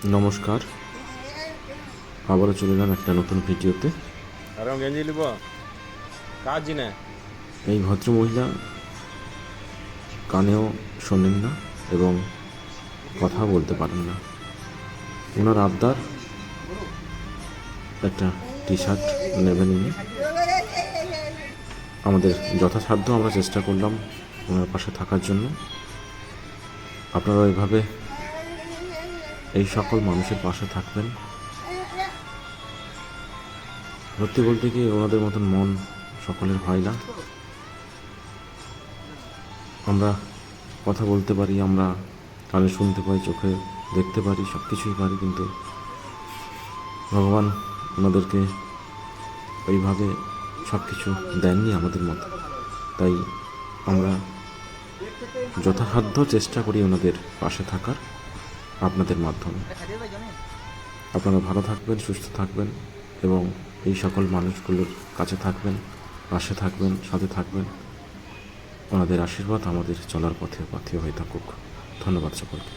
নমস্কার, আবারও চলে এলাম একটা নতুন ভিডিওতে। এই ভদ্রমহিলা কানেও শোনেন না এবং কথা বলতে পারেন না। ওনার আবদার একটা টি শার্ট নেবেন উনি। আমাদের যথাসাধ্য আমরা চেষ্টা করলাম ওনার পাশে থাকার জন্য। আপনারা এইভাবে এই সকল মানুষের পাশে থাকবেন। সত্যি বলতে কি, ওনাদের মতন মন সকলের হয় না। আমরা কথা বলতে পারি, আমরা কানে শুনতে পাই, চোখে দেখতে পারি, সব কিছুই পারি, কিন্তু ভগবান ওনাদেরকে ওইভাবে সব কিছু দেননি আমাদের মতো। তাই আমরা যথাসাধ্য চেষ্টা করি ওনাদের পাশে থাকার আপনাদের মাধ্যমে। আপনারা ভালো থাকবেন, সুস্থ থাকবেন এবং এই সকল মানুষগুলোর কাছে থাকবেন, পাশে থাকবেন, সাথে থাকবেন। ওনাদের আশীর্বাদ আমাদের চলার পথে পাথেয় হয়ে থাকুক। ধন্যবাদ সকলকে।